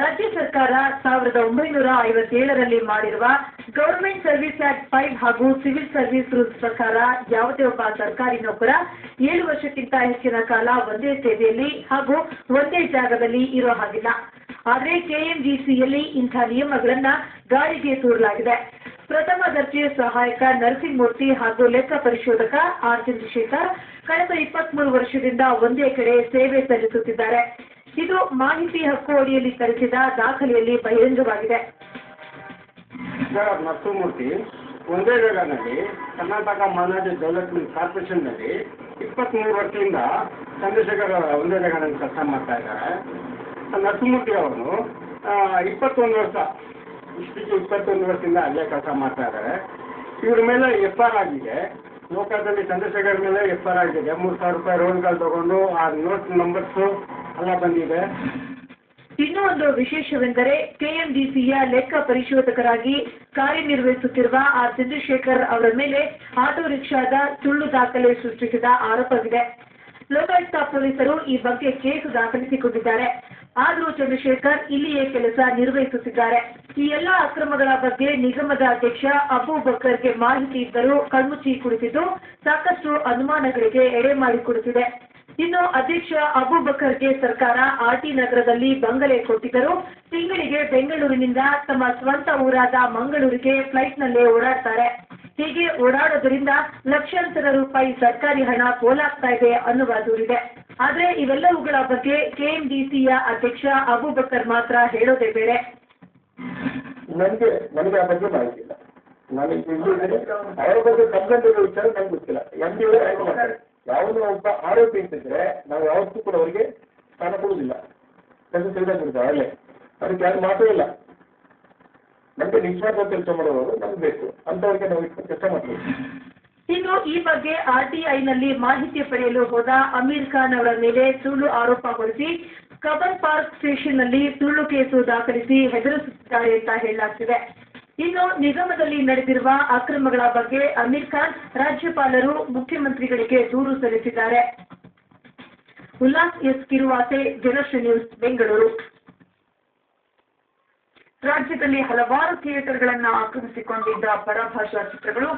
ರಾಜ್ಯ ಸರ್ಕಾರ 1957ರಲ್ಲಿ ಮಾಡಿರುವ ಗವರ್ಮೆಂಟ್ ಸರ್ವಿಸ್ ಆಕ್ಟ್ 5 ಹಾಗೂ ಸಿವಿಲ್ ಸರ್ವಿಸ್ ರೂಲ್ಸ್ ಪ್ರಕಾರ ಯಾವುದೇ ಒಬ್ಬ ಸರ್ಕಾರಿ ನೌಕರ 7 ವರ್ಷಕ್ಕಿಂತ ಹೆಚ್ಚಿನ ಕಾಲ ಒಂದೇ ಸೇವೆಯಲ್ಲಿ ಹಾಗೂ ಒಂದೇ ಜಾಗದಲ್ಲಿ ಇರೋ ಹಾಗಿಲ್ಲ. ಆದರೆ ಕೆಎಂಜಿಸಿಯಲ್ಲಿ ಇಂಥ ನಿಯಮಗಳನ್ನ ಗಾಳಿಗೆ ತೂರಲಾಗಿದೆ. ಪ್ರಥಮ ದರ್ಜೆ ಸಹಾಯಕ ನರಸಿಂಹ ಮೂರ್ತಿ ಹಾಗೂ ಲೆಕ್ಕ ಪರಿಶೋಧಕ ಆರ್ ಚಂದ್ರಶೇಖರ್ ಕಳೆದ 23 ವರ್ಷದಿಂದ ಒಂದೇ ಕಡೆ ಸೇವೆ ಸಲ್ಲಿಸುತ್ತಿದ್ದಾರೆ. ಇದು ಮಾಹಿತಿ ಹಕ್ಕು ಅಡಿಯಲ್ಲಿ ತರಿಸಿದ ದಾಖಲೆಯಲ್ಲಿ ಬಹಿರಂಗವಾಗಿದೆ. ನರಸಿಂಹಮೂರ್ತಿ ಒಂದೇ ಜಾಗದಲ್ಲಿ ಕರ್ನಾಟಕ ಮೈನಾರಿಟಿ ಡೆವಲಪ್ಮೆಂಟ್ ಕಾರ್ಪೊರೇಷನ್ನಲ್ಲಿ 23 ವರ್ಷದಿಂದ ಚಂದ್ರಶೇಖರ್ ಒಂದೇ ಜಾಗದಲ್ಲಿ ಕೆಲಸ ಮಾಡ್ತಾ ಇದ್ದಾರೆ. ನರಸಿಂಹಮೂರ್ತಿ ಅವರು 21 ವರ್ಷ ಇಷ್ಟಕ್ಕೆ 21 ವರ್ಷದಿಂದ ಅಲ್ಲೇ ಕೆಲಸ ಮಾಡ್ತಾ ಇದ್ದಾರೆ. ಇವ್ರ ಮೇಲೆ FR ಆಗಿದೆ. ಲೋಕದಲ್ಲಿ ಚಂದ್ರಶೇಖರ್ ಮೇಲೆ FR ಆಗಿದೆ. 3,000 ರೂಪಾಯಿ ರೋಲ್ಗಳು ತಗೊಂಡು ಆ ನೋಟ್ ನಂಬರ್ಸು ಎಲ್ಲ ಬಂದಿದೆ. ಇನ್ನೂ ಒಂದು ವಿಶೇಷವೆಂದರೆ ಕೆಎಂಡಿಸಿಯ ಲೆಕ್ಕ ಪರಿಶೋಧಕರಾಗಿ ಕಾರ್ಯನಿರ್ವಹಿಸುತ್ತಿರುವ ಆರ್ ಚಂದ್ರಶೇಖರ್ ಅವರ ಮೇಲೆ ಆಟೋ ರಿಕ್ಷಾದ ಸುಳ್ಳು ದಾಖಲೆ ಸೃಷ್ಟಿಸಿದ ಆರೋಪವಿದೆ. ಲೋಕಾಯುಕ್ತ ಪೊಲೀಸರು ಈ ಬಗ್ಗೆ ಕೇಸು ದಾಖಲಿಸಿಕೊಂಡಿದ್ದಾರೆ. ಆದರೂ ಚಂದ್ರಶೇಖರ್ ಇಲ್ಲಿಯೇ ಕೆಲಸ ನಿರ್ವಹಿಸುತ್ತಿದ್ದಾರೆ. ಈ ಎಲ್ಲ ಅಕ್ರಮಗಳ ಬಗ್ಗೆ ನಿಗಮದ ಅಧ್ಯಕ್ಷ ಅಬೂಬಕರ್ಗೆ ಮಾಹಿತಿ ಇದ್ದರೂ ಕಣ್ಮುಚ್ಚಿ ಕುಳಿತಿದ್ದು ಸಾಕಷ್ಟು ಅನುಮಾನಗಳಿಗೆ ಎಡೆ ಮಾಡಿಕೊಡುತ್ತಿದೆ. ಇನ್ನು ಅಧ್ಯಕ್ಷ ಅಬೂಬಕರ್ಗೆ ಸರ್ಕಾರ ಆರ್ಟಿ ನಗರದಲ್ಲಿ ಬಂಗಲೆ ಕೊಟ್ಟಿದ್ದರೂ ತಿಂಗಳಿಗೆ ಬೆಂಗಳೂರಿನಿಂದ ತಮ್ಮ ಸ್ವಂತ ಊರಾದ ಮಂಗಳೂರಿಗೆ ಫ್ಲೈಟ್ನಲ್ಲೇ ಓಡಾಡ್ತಾರೆ. ಹೀಗೆ ಓಡಾಡೋದ್ರಿಂದ ಲಕ್ಷಾಂತರ ರೂಪಾಯಿ ಸರ್ಕಾರಿ ಹಣ ಪೋಲಾಗ್ತಾ ಇದೆ ಅನ್ನುವ ದೂರಿದೆ. ಆದರೆ ಇವೆಲ್ಲವುಗಳ ಬಗ್ಗೆ ಕೆಎಂಡಿಸಿಯ ಅಧ್ಯಕ್ಷ ಅಬೂಬಕರ್ ಮಾತ್ರ ಹೇಳೋದೇ ಬೇರೆ. ನನಗೆ ಆ ಬಗ್ಗೆ ಮಾಹಿತಿ ಇಲ್ಲ. ಅವರ ಬಗ್ಗೆ ಕಂಪ್ಲೇಂಟ್ ವಿಚಾರ ನನಗೆ ಗೊತ್ತಿಲ್ಲ. ಯಾವುದೋ ಒಬ್ಬ ಆರೋಪಿ ಅಂತಿದ್ರೆ ನಾವು ಯಾವತ್ತೂ ಕೂಡ ಅವರಿಗೆ ಸ್ಥಾನ ಕೊಡುವುದಿಲ್ಲ. ಕೆಲಸ ತೆಗೆದಾಗಿರ್ತಾರೆ ಅಲ್ಲೇ, ಅದಕ್ಕೆ ಯಾರು ಮಾತೇ ಇಲ್ಲ. ನಮಗೆ ನಿಜವಾದ ಕೆಲಸ ಮಾಡೋರು ನಮ್ಗೆ ಬೇಕು ಅಂತವರಿಗೆ ನಾವು ಕೆಲಸ ಮಾಡ್ತೀವಿ. ಇನ್ನು ಈ ಬಗ್ಗೆ ಆರ್ಟಿಐನಲ್ಲಿ ಮಾಹಿತಿ ಪಡೆಯಲು ಹೋದ ಅಮೀರ್ ಖಾನ್ ಅವರ ಮೇಲೆ ಸುಳ್ಳು ಆರೋಪ ಹೊರಿಸಿ ಕಬ್ಬನ್ ಪಾರ್ಕ್ ಸ್ಟೇಷನ್ನಲ್ಲಿ ಸುಳ್ಳು ಕೇಸು ದಾಖಲಿಸಿ ಹೆದರಿಸುತ್ತಿದ್ದಾರೆ ಅಂತ ಹೇಳಲಾಗ್ತಿದೆ. ಇನ್ನು ನಿಗಮದಲ್ಲಿ ನಡೆದಿರುವ ಅಕ್ರಮಗಳ ಬಗ್ಗೆ ಅಮೀರ್ ಖಾನ್ ರಾಜ್ಯಪಾಲರು ಮುಖ್ಯಮಂತ್ರಿಗಳಿಗೆ ದೂರು ಸಲ್ಲಿಸಿದ್ದಾರೆ. Ullas S Kiruvase, Janashree news, Bengaluru. ರಾಜ್ಯದಲ್ಲಿ ಹಲವಾರು ಥಿಯೇಟರ್ಗಳನ್ನು ಆಕ್ರಮಿಸಿಕೊಂಡಿದ್ದ ಪರಭಾಷಾ ಚಿತ್ರಗಳು